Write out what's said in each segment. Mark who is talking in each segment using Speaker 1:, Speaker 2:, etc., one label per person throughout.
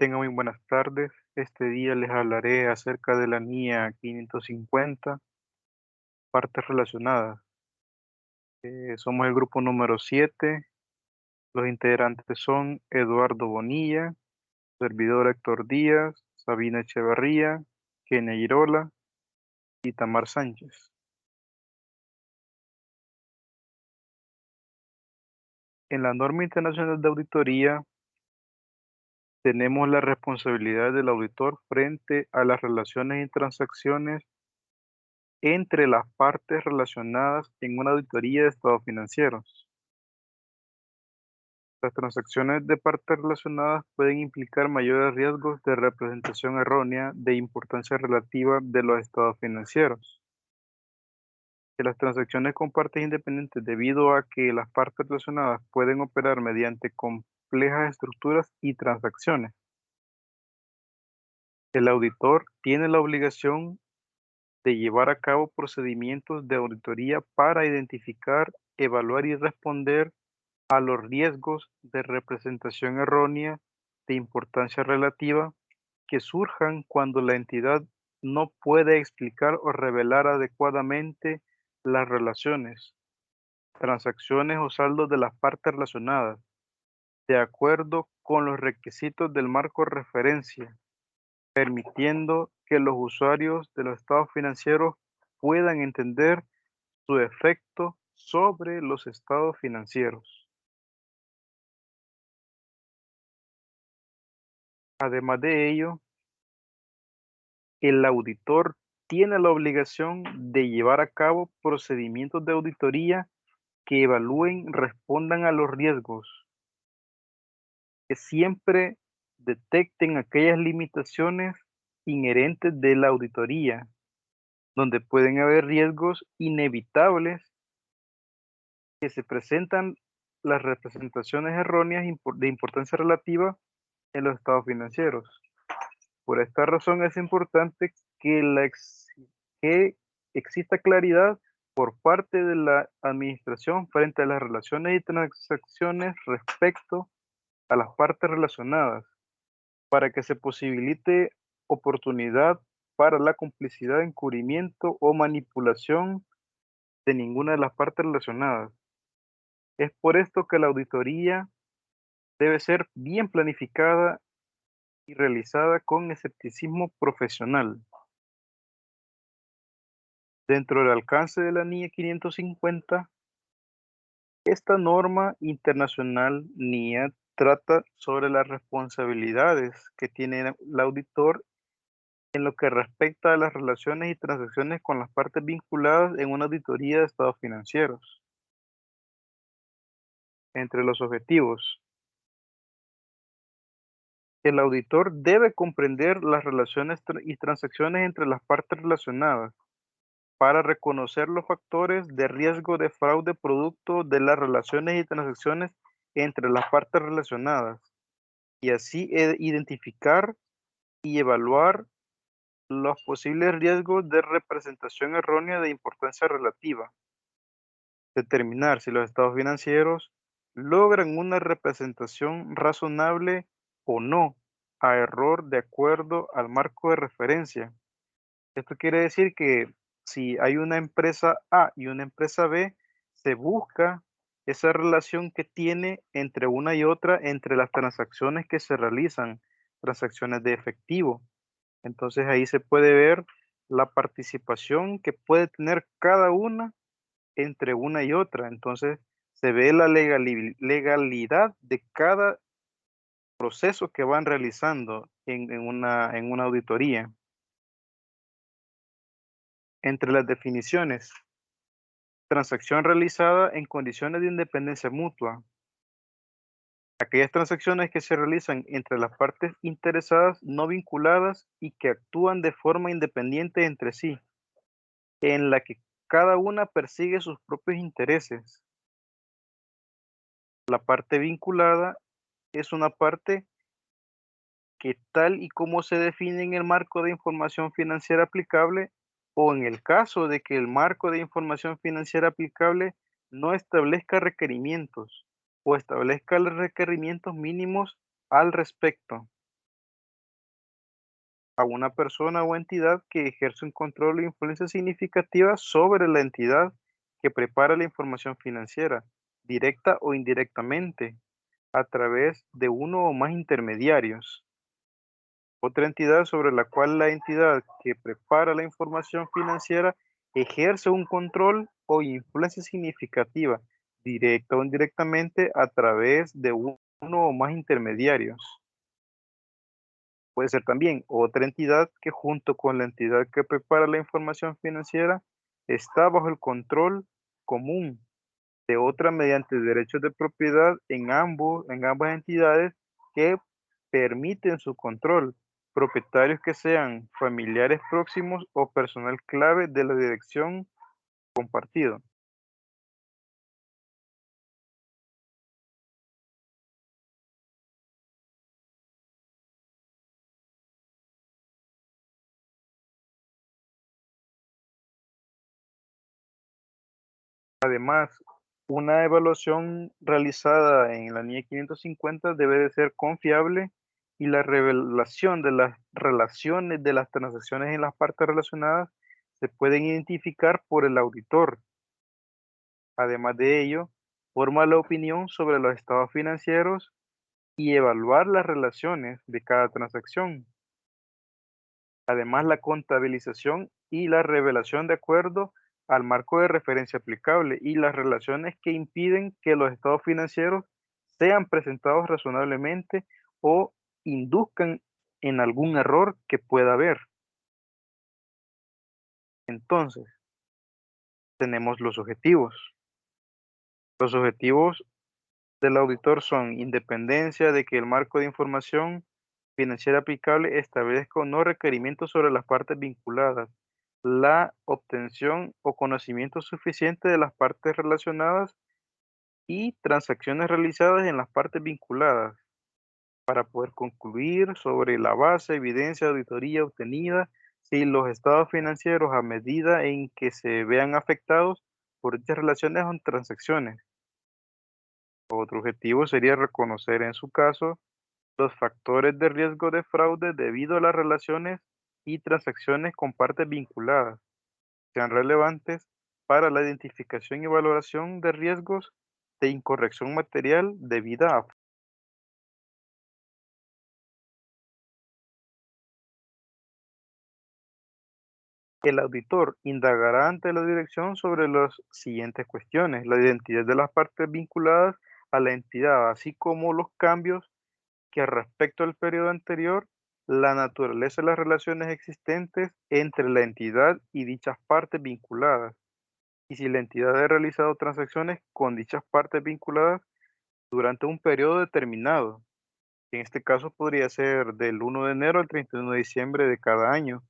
Speaker 1: Tengan muy buenas tardes. Este día les hablaré acerca de la NIA 550, partes relacionadas. Somos el grupo número 7. Los integrantes son Eduardo Bonilla, servidor Héctor Díaz, Sabina Echeverría, Kenia Girola y Tamar Sánchez. En la norma internacional de auditoría tenemos la responsabilidad del auditor frente a las relaciones y transacciones entre las partes relacionadas en una auditoría de estados financieros. Las transacciones de partes relacionadas pueden implicar mayores riesgos de representación errónea de importancia relativa de los estados financieros. Que las transacciones con partes independientes, debido a que las partes relacionadas pueden operar mediante complejas estructuras y transacciones. El auditor tiene la obligación de llevar a cabo procedimientos de auditoría para identificar, evaluar y responder a los riesgos de representación errónea de importancia relativa que surjan cuando la entidad no puede explicar o revelar adecuadamente las relaciones, transacciones o saldos de las partes relacionadas, de acuerdo con los requisitos del marco de referencia, permitiendo que los usuarios de los estados financieros puedan entender su efecto sobre los estados financieros. Además de ello, el auditor tiene la obligación de llevar a cabo procedimientos de auditoría que evalúen, respondan a los riesgos, que siempre detecten aquellas limitaciones inherentes de la auditoría, donde pueden haber riesgos inevitables que se presentan las representaciones erróneas de importancia relativa en los estados financieros. Por esta razón es importante que exista claridad por parte de la administración frente a las relaciones y transacciones respecto a las partes relacionadas, para que se posibilite oportunidad para la complicidad, encubrimiento o manipulación de ninguna de las partes relacionadas. Es por esto que la auditoría debe ser bien planificada y realizada con escepticismo profesional. Dentro del alcance de la NIE 550, esta norma internacional NIA trata sobre las responsabilidades que tiene el auditor en lo que respecta a las relaciones y transacciones con las partes vinculadas en una auditoría de estados financieros. Entre los objetivos, el auditor debe comprender las relaciones y transacciones entre las partes relacionadas para reconocer los factores de riesgo de fraude producto de las relaciones y transacciones entre las partes relacionadas, y así identificar y evaluar los posibles riesgos de representación errónea de importancia relativa. Determinar si los estados financieros logran una representación razonable o no a error de acuerdo al marco de referencia. Esto quiere decir que si hay una empresa A y una empresa B, se busca esa relación que tiene entre una y otra, entre las transacciones que se realizan, transacciones de efectivo. Entonces ahí se puede ver la participación que puede tener cada una entre una y otra. Entonces se ve la legalidad de cada proceso que van realizando en una auditoría. Entre las definiciones, transacción realizada en condiciones de independencia mutua. Aquellas transacciones que se realizan entre las partes interesadas no vinculadas y que actúan de forma independiente entre sí, en la que cada una persigue sus propios intereses. La parte vinculada es una parte que, tal y como se define en el marco de información financiera aplicable, o en el caso de que el marco de información financiera aplicable no establezca requerimientos o establezca los requerimientos mínimos al respecto. a una persona o entidad que ejerce un control o influencia significativa sobre la entidad que prepara la información financiera, directa o indirectamente, a través de uno o más intermediarios. Otra entidad sobre la cual la entidad que prepara la información financiera ejerce un control o influencia significativa, directa o indirectamente, a través de uno o más intermediarios. Puede ser también otra entidad que junto con la entidad que prepara la información financiera está bajo el control común de otra mediante derechos de propiedad en ambas entidades que permiten su control, propietarios que sean familiares próximos o personal clave de la dirección compartido. Además, una evaluación realizada en la NIE 550 debe de ser confiable y la revelación de las relaciones de las transacciones en las partes relacionadas se pueden identificar por el auditor. Además de ello, forma la opinión sobre los estados financieros y evaluar las relaciones de cada transacción. Además, la contabilización y la revelación de acuerdo al marco de referencia aplicable y las relaciones que impiden que los estados financieros sean presentados razonablemente o induzcan en algún error que pueda haber. Entonces, tenemos los objetivos. Los objetivos del auditor son independencia de que el marco de información financiera aplicable establezca no requerimientos sobre las partes vinculadas, la obtención o conocimiento suficiente de las partes relacionadas y transacciones realizadas en las partes vinculadas para poder concluir sobre la base, evidencia, auditoría obtenida si los estados financieros a medida en que se vean afectados por dichas relaciones o transacciones. Otro objetivo sería reconocer en su caso los factores de riesgo de fraude debido a las relaciones y transacciones con partes vinculadas sean relevantes para la identificación y valoración de riesgos de incorrección material debida a. El auditor indagará ante la dirección sobre las siguientes cuestiones: la identidad de las partes vinculadas a la entidad, así como los cambios que respecto al periodo anterior, la naturaleza de las relaciones existentes entre la entidad y dichas partes vinculadas, y si la entidad ha realizado transacciones con dichas partes vinculadas durante un periodo determinado. En este caso podría ser del 1 de enero al 31 de diciembre de cada año,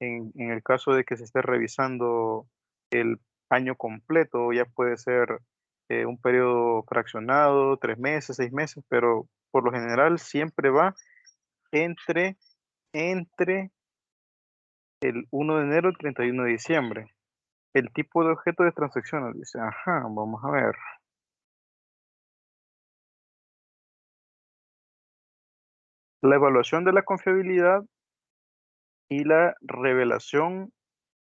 Speaker 1: en el caso de que se esté revisando el año completo, ya puede ser un periodo fraccionado, 3 meses, 6 meses, pero por lo general siempre va entre, entre el 1 de enero y el 31 de diciembre. El tipo de objeto de transacciones, dice, ajá, vamos a ver. La evaluación de la confiabilidad y la revelación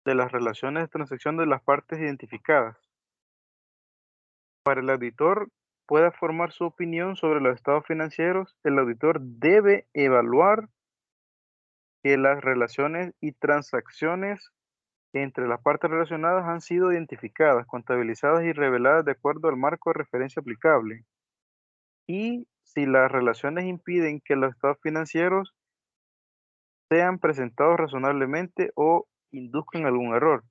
Speaker 1: de las relaciones de transacción de las partes identificadas. Para el auditor pueda formar su opinión sobre los estados financieros, el auditor debe evaluar que las relaciones y transacciones entre las partes relacionadas han sido identificadas, contabilizadas y reveladas de acuerdo al marco de referencia aplicable. Y si las relaciones impiden que los estados financieros sean presentados razonablemente o induzcan algún error.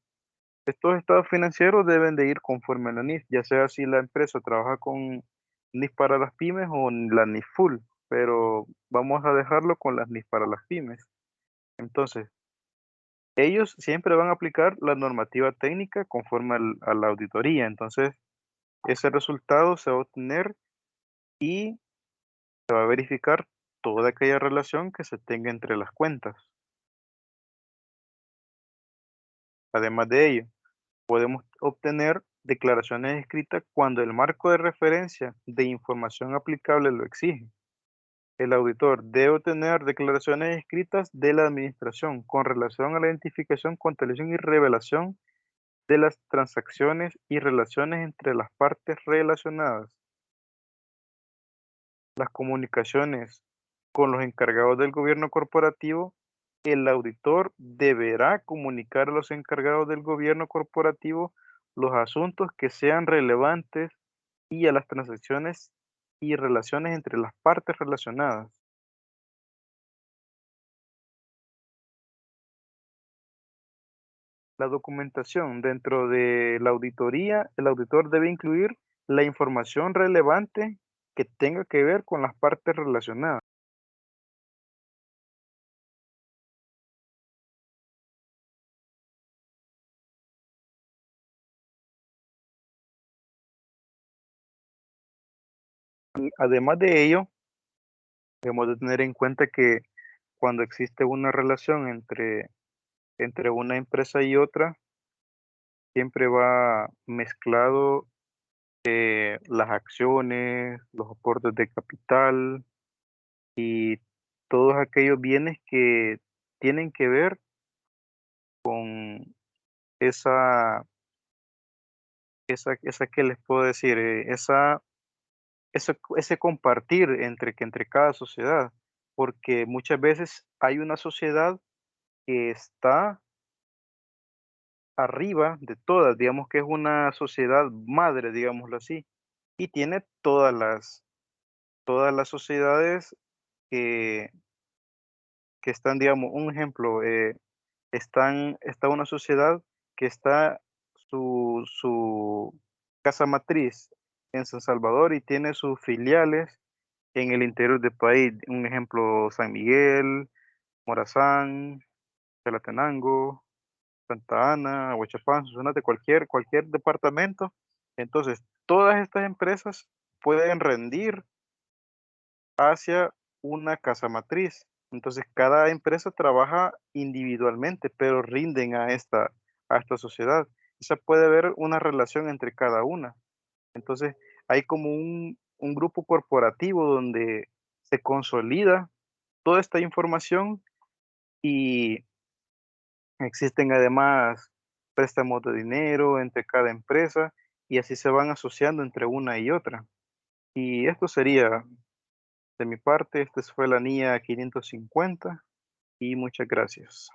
Speaker 1: Estos estados financieros deben de ir conforme a la NIF, ya sea si la empresa trabaja con NIF para las pymes o la NIF full, pero vamos a dejarlo con las NIF para las pymes. Entonces, ellos siempre van a aplicar la normativa técnica conforme a la auditoría. Entonces, ese resultado se va a obtener y se va a verificar toda aquella relación que se tenga entre las cuentas. Además de ello, podemos obtener declaraciones escritas cuando el marco de referencia de información aplicable lo exige. El auditor debe obtener declaraciones escritas de la administración con relación a la identificación, contabilización y revelación de las transacciones y relaciones entre las partes relacionadas. Las comunicaciones con los encargados del gobierno corporativo, el auditor deberá comunicar a los encargados del gobierno corporativo los asuntos que sean relevantes y a las transacciones y relaciones entre las partes relacionadas. La documentación dentro de la auditoría, el auditor debe incluir la información relevante que tenga que ver con las partes relacionadas. Y además de ello, debemos de tener en cuenta que cuando existe una relación entre una empresa y otra, siempre va mezclado las acciones, los aportes de capital y todos aquellos bienes que tienen que ver con esa, ¿qué les puedo decir? Ese compartir entre cada sociedad, porque muchas veces hay una sociedad que está arriba de todas, digamos que es una sociedad madre, digámoslo así, y tiene todas las sociedades que, que están, digamos, un ejemplo, está una sociedad que está su casa matriz en San Salvador y tiene sus filiales en el interior del país. Un ejemplo, San Miguel, Morazán, Chalatenango, Santa Ana, Huachapán, Sonsonate, cualquier departamento. Entonces, todas estas empresas pueden rendir hacia una casa matriz. Entonces, cada empresa trabaja individualmente, pero rinden a esta sociedad. Se puede ver una relación entre cada una. Entonces, hay como un grupo corporativo donde se consolida toda esta información y existen además préstamos de dinero entre cada empresa y así se van asociando entre una y otra. Y esto sería de mi parte, esta fue la NIA 550 y muchas gracias.